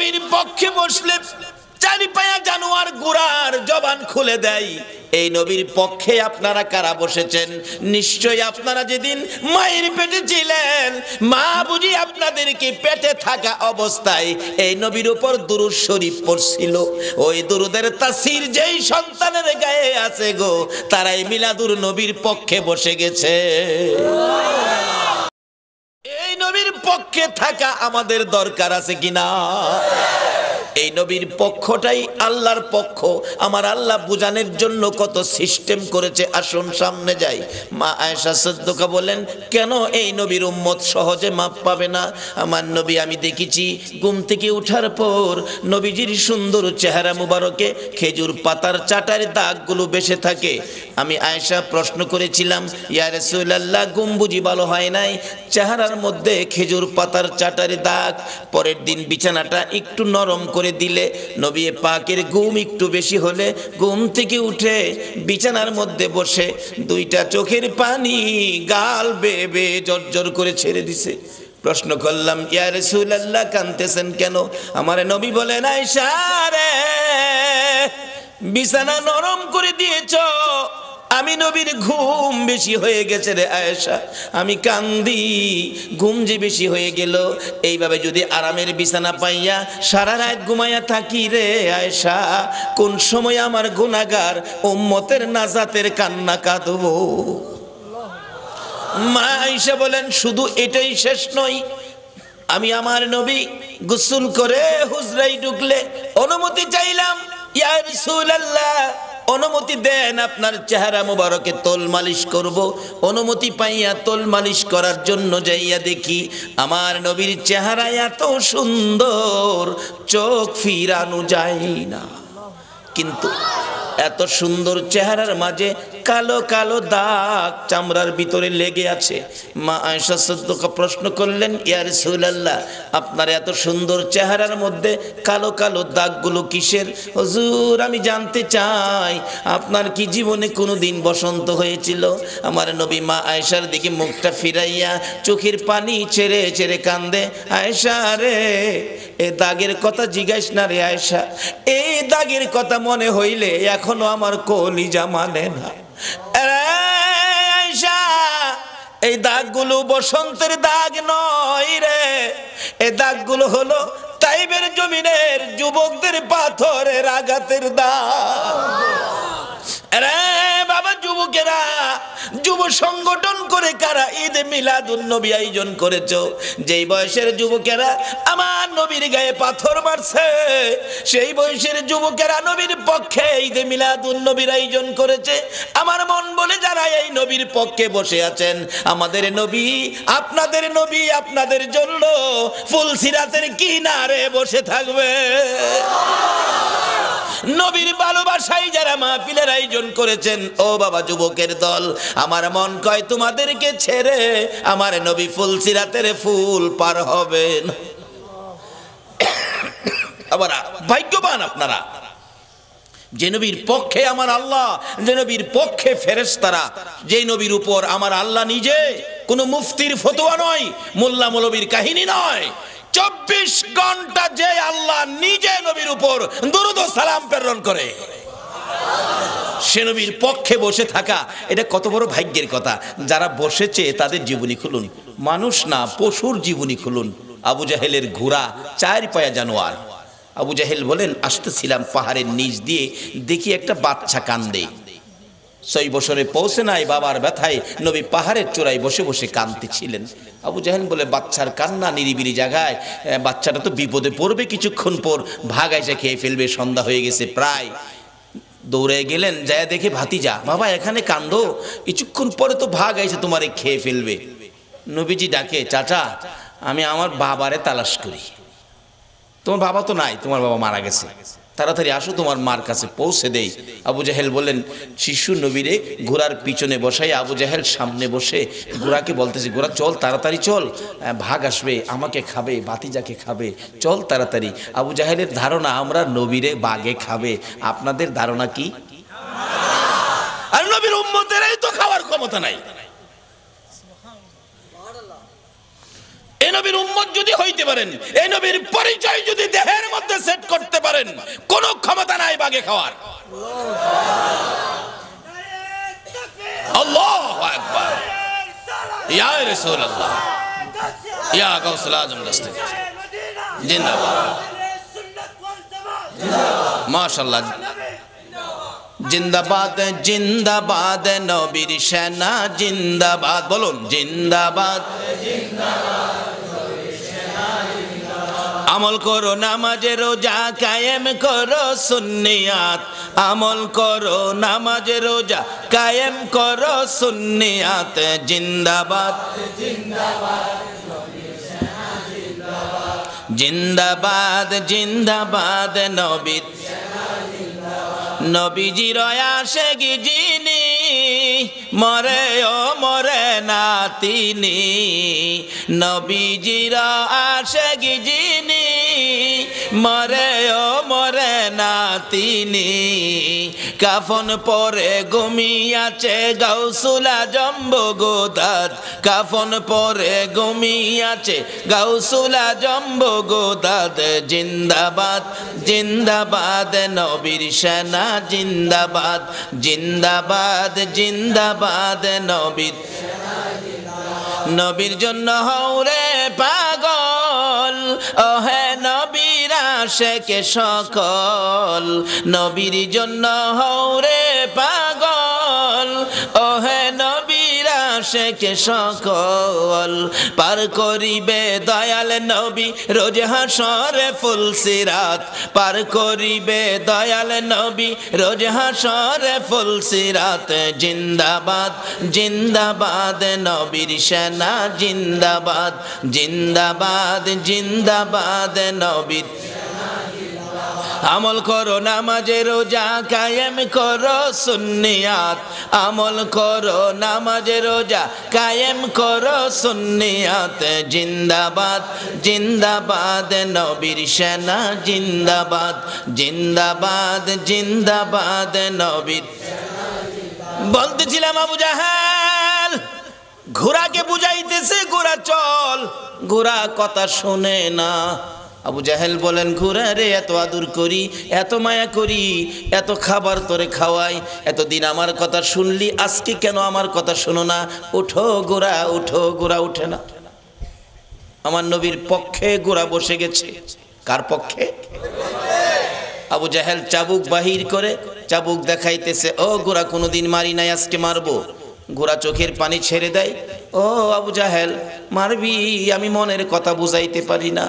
নবীর পক্ষে বসলে চারি পায়া জানোয়ার গোরার জবান খুলে দেয়। এই নবীর পক্ষে আপনারা কারা বসেছেন? নিশ্চয়ই আপনারা যেদিন মায়ের পেটে ছিলেন, মা বুঝি আপনাদেরকে পেটে থাকা অবস্থায় এই নবীর উপর দুরূদ শরীফ পড়ছিল। ওই দুরূদের তাসির যেই সন্তানের গায়ে আছে গো, তারাই মিলাদুর নবীর পক্ষে বসে গেছে। এই নবীর পক্ষে থাকা আমাদের দরকার আছে কিনা? এই নবীর পক্ষটাই আল্লাহর পক্ষ। আমার আল্লাহ বুঝানোর জন্য কত সিস্টেম করেছে। আসুন সামনে যাই। মা আয়েশা সিদ্দিকা বলেন, কেন এই নবীর উম্মত সহজে মাপ পাবে না? আমার নবী আমি দেখেছি ঘুম থেকে ওঠার পর নবীজির সুন্দর চেহারা মুবারকে খেজুর পাতার চাটার দাগগুলো বেশে থাকে। আমি আয়েশা প্রশ্ন করেছিলাম, ইয়া রাসূলুল্লাহ ঘুম বুঝি ভালো হয় নাই, চেহারার মধ্যে খেজুর পাতার চাটার দাগ। পরের দিন বিছানাটা একটু নরম করে দিলে নবী পাকের ঘুম একটু বেশি হলে ঘুম থেকে উঠে বিছানার মধ্যে বসে দুইটা চোখের পানি গাল বেয়ে বেয়ে জর্জর করে ছেড়ে দিছে। প্রশ্ন করলাম, ইয়া রাসূলুল্লাহ কাঁদতেছেন কেন? আমার নবী বলেন, আয়েশা রে, বিছানা নরম করে দিয়েছো, আমি নবীর ঘুম বেশি হয়ে গেছে রে আয়েশা, আমি কান্দি, ঘুম যে বেশি হয়ে গেল। এইভাবে যদি আরামের বিছানা পাইয়া সারা রাত ঘুমাইয়া থাকি রে আয়েশা, কোন সময় আমার গুনাহগার উম্মতের নাজাতের কান্না কাঁদবো। মা আয়েশা বলেন, শুধু এটাই শেষ নয়, আমি আমার নবী গোসল করে হুজরায় ঢুকলে অনুমতি চাইলাম, ইয়া রাসূলুল্লাহ অনুমতি দেন আপনার চেহারা মুবারকে তোল মালিশ করব। অনুমতি পাইয়া তোল মালিশ করার জন্য যাইয়া দেখি আমার নবীর চেহারা এত সুন্দর চোখ ফিরানো যায় না। কিন্তু এত সুন্দর চেহারার মাঝে কালো কালো দাগ চামড়ার ভিতরে লেগে আছে। মা আয়েশা সিদ্দিকা প্রশ্ন করলেন, ইয়া রাসূলুল্লাহ আপনার এত সুন্দর চেহারার মধ্যে কালো কালো দাগগুলো কিসের? হুজুর আমি জানতে চাই আপনার কি জীবনে কোনোদিন বসন্ত হয়েছিল? আমার নবী মা আয়েশার দিকে মুখটা ফিরাইয়া চোখের পানি ছেড়ে ছেড়ে কান্দে, আয়েশা রে এ দাগের কথা জিজ্ঞাস না রে আয়েশা, এই দাগের কথা মনে হইলে এখনো আমার কলিজা মানে না। আয়েশা এই দাগগুলো বসন্তের দাগ নয় রে, এই দাগগুলো হলো তাইবের জমিনের যুবকদের পাথরের আঘাতের দাগ। আরে বাবা যুবকেরা, যুব সংগঠন করে কারা ঈদ মিলাদুন নবী আয়োজন করেছো? যেই বয়সের যুবকেরা আমার নবীর গায়ে পাথর মারছে, সেই বয়সের যুবকেরা নবীর পক্ষে ঈদ মিলাদুন নবীর আয়োজন করেছে। আমার মন বলে যারা এই নবীর পক্ষে বসে আছেন, আমাদের নবী আপনাদের নবী আপনাদের জন্য ফুলসিরাতের কিনারে বসে থাকবে। নবীর ভালোবাসায় যারা মাহফিলের আয়োজন করেছেন, ও বাবা যুবকের দল, আমার মন কয় তোমাদেরকে ছেড়ে আমার নবী ফুলসিরাতের ফুল পার হবেন। আবার ভাগ্যবান আপনারা, যে নবীর পক্ষে আমার আল্লাহ, যে নবীর পক্ষে ফেরেশতারা, যে নবীর উপর আমার আল্লাহ নিজে, কোনো মুফতির ফতোয়া নয়, মোল্লা মৌলবীর কাহিনী নয়, 24 ঘন্টা যে আল্লাহ নিজে নবীর উপর দরুদ ও সালাম প্রেরণ করে, সে নবীর পক্ষে বসে থাকা, এটা কত বড় ভাগ্যের কথা। যারা বসেছে তাদের জীবনী খুলুন, মানুষ না পশুর জীবনী খুলুন। আবু জাহেলের ঘোড়া 4 পায়া জানোয়ার। আবু জাহেল বলেন, আসতেছিলাম পাহাড়ের নিচ দিয়ে, দেখি একটা বাচ্চা কান্দে। 6 বছরে পৌঁছে নাই, বাবার ব্যথায় নবী পাহাড়ের চূড়ায় বসে বসে কাঁদতেছিলেন। আবু জাহেল বলে, বাচ্চার কান্না নিরিবিলি জায়গায়, বাচ্চাটা তো বিপদে পড়বে, কিছুক্ষণ পর ভাগাইছে খেয়ে ফেলবে, সন্ধ্যা হয়ে গেছে প্রায়। দৌড়ে গেলেন, যায় দেখে ভাতিজা, বাবা এখানে কান্দো, কিছুক্ষণ পরে তো ভাগাইছে তোমারে খেয়ে ফেলবে। নবীজি ডাকে, চাচা আমি আমার বাবারে তালাশ করি, তোমার বাবা তো নাই, তোমার বাবা মারা গেছে, তাড়াতাড়ি আসো তোমার মার কাছে পৌঁছে দেই। আবু জাহেল বলেন, শিশু নবীরে ঘোড়ার পিছনে বসাই আবু জাহেল সামনে বসে ঘোড়াকে বলতেছে, ঘোড়া চল তাড়াতাড়ি চল, ভাগ আসবে, আমাকে খাবে, ভাতিজাকে খাবে, চল তাড়াতাড়ি। আবু জাহেলের ধারণা আমরা নবীরে বাগে খাবে, আপনাদের ধারণা কি? আর নবীর উম্মতেরই তো খাওয়ার ক্ষমতা নাই। নবীর উম্মত যদি হইতে পারেন, এই নবীর পরিচয় যদি দেহের মধ্যে সেট করতে পারেন, কোনো ক্ষমতা নাই বাগে খাওয়ার। আল্লাহু আকবার। ইয়া রাসূলুল্লাহ, ইয়া গাউসুল আজম দস্তগীর জিন্দাবাদ, মাশাআল্লাহ জিন্দাবাদ, জিন্দাবাদ নবীর সেনা জিন্দাবাদ, বলুন জিন্দাবাদ। আমল করো নামাজে রোজা কায়েম করো সুন্নিয়াত, আমল করো নামাজে রোজা কায়েম করো সুন্নিয়াত, জিন্দাবাদ জিন্দাবাদ জিন্দাবাদ নবীর নবীজির আশিক যিনি মরে ও মরে না তিনি, নবীজির আশিক যিনি মরে ও মরে না তিনি, কাফন পরে ঘুমিয়াছে গাউসুল আজম বগদাদ, কাফন পরে ঘুমিয়াছে গাউসুল আজম বগদাদ, জিন্দাবাদ জিন্দাবাদ নবীর সেনা জিন্দাবাদ, জিন্দাবাদ জিন্দাবাদ নবীর, নবীর জন্য হৌরে পাগল ওহে নবীর আশিক সকল, নবীর জন্য হৌরে পাগল ওহে নবীর আশিক সকল, পার করিবে দয়াল নবী রোজ হাসরে ফুল সিরাত, পার করিবে দয়াল নবী রোজ হাসরে ফুল সিরাত, জিন্দাবাদ জিন্দাবাদ নবীর সেনা জিন্দাবাদ, জিন্দাবাদ জিন্দাবাদ নবীর, আমল করো নামাজে রোজা কায়েম করো সুন্নিয়াত, আমল করো নামাজে রোজা কায়েম করো সুন্নিয়াত, জিন্দাবাদ জিন্দাবাদ নবীর সেনা জিন্দাবাদ, জিন্দাবাদ জিন্দাবাদ নবীর। বলতেছিলাম আবু জাহেল ঘোড়াকে বুঝাইতেছে ঘোড়া চল, ঘোড়া কথা শোনে না। আবু জাহেল বলেন ঘোড়া রে এত আদর করি, এত মায়া করি, এত খাবার তোরে খাওয়াই, এতদিন আমার কথা শুনলি, আজকে কেন আমার কথা শোনো না? উঠো ঘোড়া উঠো, ঘোড়া উঠে না। আমার নবীর পক্ষে ঘোড়া বসে গেছে। কার পক্ষে? আবু জাহেল চাবুক বাহির করে চাবুক দেখাইতেছে, ও ঘোড়া কোনোদিন মারি নাই, আজকে মারবো। ঘোড়া চোখের পানি ছেড়ে দেয়, ও আবু জাহেল মারবি, আমি মনের কথা বুঝাইতে পারি না।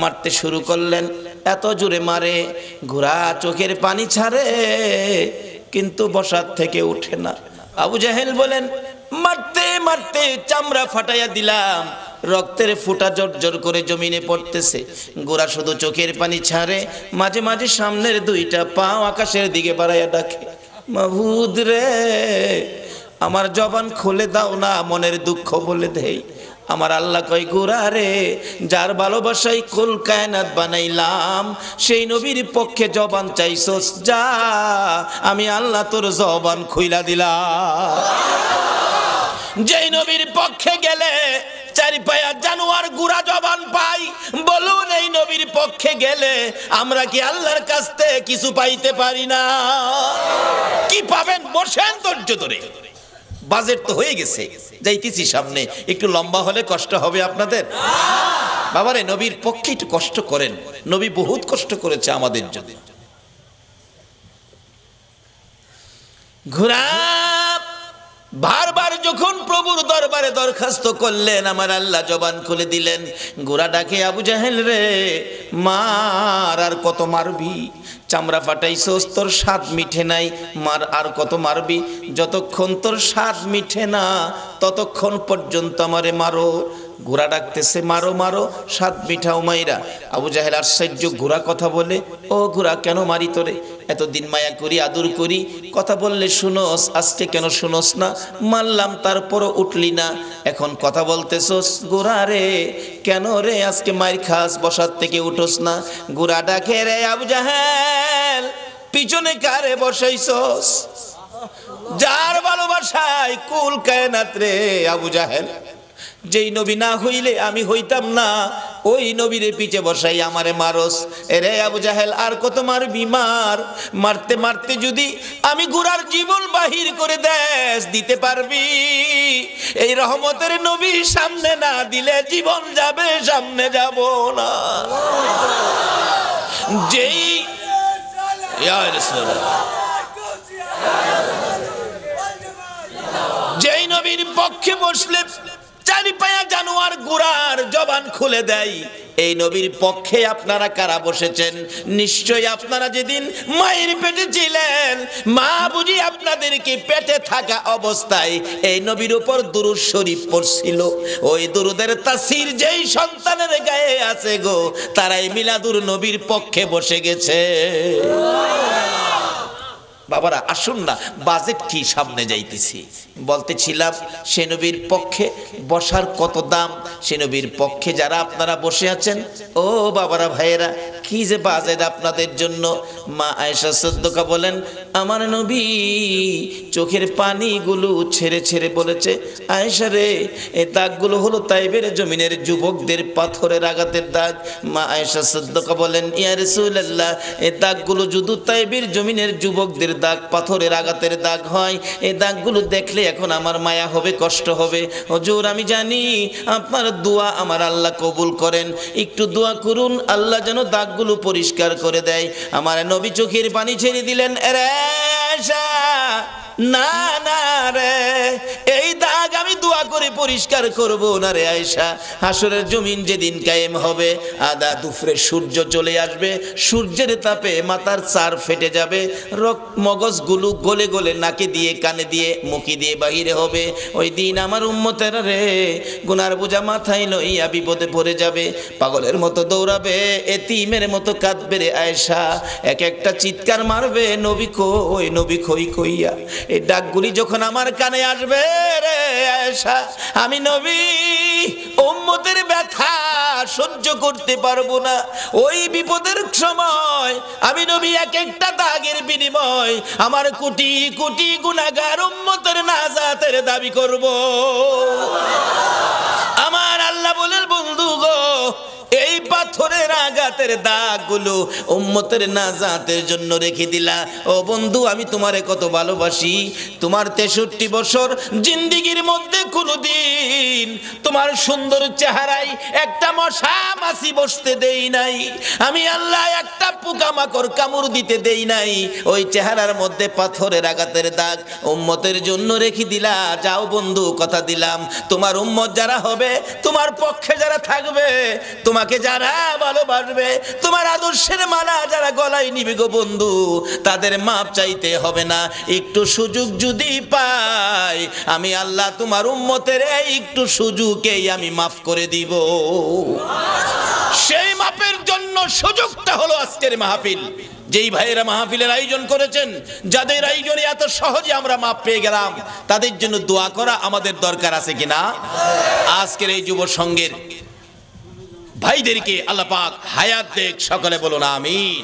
মারতে শুরু করলেন, এত জোরে মারে ঘোড়া চোখের পানি ছাড়ে কিন্তু বসার থেকে উঠে না। আবু জাহেল বলেন মারতে মারতে চামড়া ফাটাইয়া দিলাম, রক্তের ফোঁটা জর্জর করে জমিনে পড়তেছে। ঘোড়া শুধু চোখের পানি ছাড়ে, মাঝে মাঝে সামনের দুইটা পা আকাশের দিকে বাড়াইয়া ডাকে, মাবুদ রে আমার জবান খুলে দাও না, মনের দুঃখ বলে দেই। আমার আল্লাহ কয় ঘোড়া রে, যার ভালোবাসায় কুল কায়নাত বানাইলাম, সেই নবীর পক্ষে জবান চাইছস, যা আমি আল্লাহ তোর জবান খুইলা দিলাম। যেই নবীর পক্ষে গেলে চারি পায়া জানোয়ার গুড়া জবান পাই, বলুন এই নবীর পক্ষে গেলে আমরা কি আল্লাহর কাছ থেকে কিছু পাইতে পারি না? কি পাবেন? বসেন ধৈর্য ধরে, বাজেট তো হয়ে গেছে, যাইতেছি সামনে, একটু লম্বা হলে কষ্ট হবে আপনাদের। বাবারে নবীর পক্ষে একটু কষ্ট করেন, নবী বহুত কষ্ট করেছে আমাদের জন্য। ঘোড়া বারবার যখন প্রভুর দরবারে দরখাস্ত করলেন, আমার আল্লাহ জবান খুলে দিলেন। ঘোড়া ডাকে, আবু জাহেল রে মার, আর কত মারবি? চামড়া ফাটাইছস, তোর স্বাদ মিঠে নাই, মার, আর কত মারবি? যতক্ষণ তোর স্বাদ মিঠে না ততক্ষণ পর্যন্ত আমারে মারো। ঘোড়া ডাকতেছে, মারো মারো, স্বাদ মিঠাও মাইরা। আবু জাহেল আশ্চর্য, ঘোড়া কথা বলে? ও ঘোড়া কেন মারি তোরে? এতদিন মায়া করি, আদর করি, কথা বললে শুনোস, আজকে কেন শুনোস না? মারলাম তারপরও উঠলি না, এখন কথা বলতেছস। ঘোড়া রে কেন রে আজকে মাইর খাস, বসার থেকে উঠোস না? ঘোড়া ডাকে, রে আবু জাহেল পিছনে কারে বসাইছস? যার ভালোবাসায় কুল কায়নাত রে আবু জাহেল, যেই নবী না হইলে আমি হইতাম না, ওই নবীরে পিছে বসাই আমারে মারস। এরে আবু জাহেল আর কত মারবি? মার। মারতে মারতে যদি আমি গুরার জীবন বাহির করে দেশ দিতে পারবি, এই রহমতের নবী সামনে না দিলে জীবন যাবে, সামনে যাব না। যেই ইয়া রাসূলুল্লাহ, যেই নবীর পক্ষে বসলে চারি পায়া জানোয়ার গুরার জবান খুলে দেয়, এই নবীর পক্ষে আপনারা কারা বসেছেন? নিশ্চয়ই আপনারা যেদিন মায়ের পেটে ছিলেন, মা বুঝি আপনাদেরকে পেটে থাকা অবস্থায় এই নবীর উপর দুরূদ শরীফ পড়ছিল। ওই দুরূদের তাসির যেই সন্তানের গায়ে আছে গো, তারাই মিলাদুর নবীর পক্ষে বসে গেছে। বাবারা আসুন না, বাজেট কি সামনে যাইতেছি, বলতেছিলাম সে নবীর পক্ষে বসার কত দাম। সে নবীর পক্ষে যারা আপনারা বসে আছেন, ও বাবারা ভাইয়েরা, কি যে বাজেট আপনাদের জন্য। মা আয়েশা সিদ্দিকা বলেন, আমার নবী চোখের পানিগুলো ছেড়ে ছেড়ে বলেছে, আয়েশা রে, এই দাগগুলো হলো তাইবের জমিনের যুবকদের পাথরের আঘাতের দাগ। মা আয়েশা সিদ্দিকা বলেন, ইয়া রাসূলুল্লাহ, এই দাগগুলো যদি তাইবের জমিনের যুবকদের দাগ, পাথরের আঘাতের দাগ হয়, এই দাগগুলো দেখলে এখন আমার মায়া হবে, কষ্ট হবে। হুজুর আমি জানি আপনার দোয়া আমার আল্লাহ কবুল করেন, একটু দোয়া করুন আল্লাহ যেন দাগগুলো পরিষ্কার করে দেয়। আমার নবী চোখের পানি ছেড়ে দিলেন, এরে আয়েশা, না না রে, এই দাগ আমি দোয়া করে পরিষ্কার করব না রে আয়েশা। হাসরের জমিন যেদিন কায়েম হবে, আদা দুপুরে সূর্য চলে আসবে, সূর্যের তাপে মাথার চার ফেটে যাবে, মগজগুলো গলে গলে নাকে দিয়ে, কানে দিয়ে, মুখে দিয়ে বাহিরে হবে। ওই দিন আমার উম্মতেরা রে গুনার বোঝা মাথায় লইয়া বিপদে পড়ে যাবে, পাগলের মতো দৌড়াবে, এতিমের মতো কাঁদবে রে আয়েশা, এক একটা চিৎকার মারবে, নবী কই, নবী কই কইয়া। এই ডাকগুলি যখন আমার কানে আসবে রে আয়েশা, আমি নবী উম্মতের ব্যথা সহ্য করতে পারবো না। ওই বিপদের সময় আমি নবী এক একটা দাগের বিনিময় আমার কোটি কোটি গুনাহগার উম্মতের নাজাতের দাবি করব। আমার আল্লাহ বলেন, বন্ধু গো, এই পাথরের আঘাতের দাগগুলো উম্মতের নাজাতের জন্য রেখে দিলা। ও বন্ধু, আমি তোমারে কত ভালোবাসি। তোমার 63 বছর জিন্দেগির মধ্যে কোনোদিন তোমার সুন্দর চেহারায় একটা মশা মাছি বসতে দেই নাই, আমি আল্লাহ একটা পোকামাকড় কামড় দিতে দেই নাই। ওই চেহারার মধ্যে পাথরের আঘাতের দাগ উম্মতের জন্য রেখে দিলা। যাও বন্ধু, কথা দিলাম, তোমার উম্মত যারা হবে, তোমার পক্ষে যারা থাকবে, তোমাকে যারা ভালোবাসবে, তোমার আদর্শের মালা যারা গলায় নিবে গো বন্ধু, তাদের মাপ চাইতে হবে না। একটু সুযোগ যদি পাই, আমি আল্লাহ তোমার উম্মতের এই একটু সুযোগেই আমি মাফ করে দিব। সেই মাপের জন্য সুযোগটা হলো আজকের মাহফিল। যেই ভাইয়েরা মাহফিলের আয়োজন করেছেন, যাদের আয়োজনে এত সহজে আমরা মাপ পেয়ে গেলাম, তাদের জন্য দোয়া করা আমাদের দরকার আছে কিনা? আজকের এই যুব সংঘের ভাইদেরকে আল্লাহ পাক হায়াত দেখ, সকলে বলুন আমিন।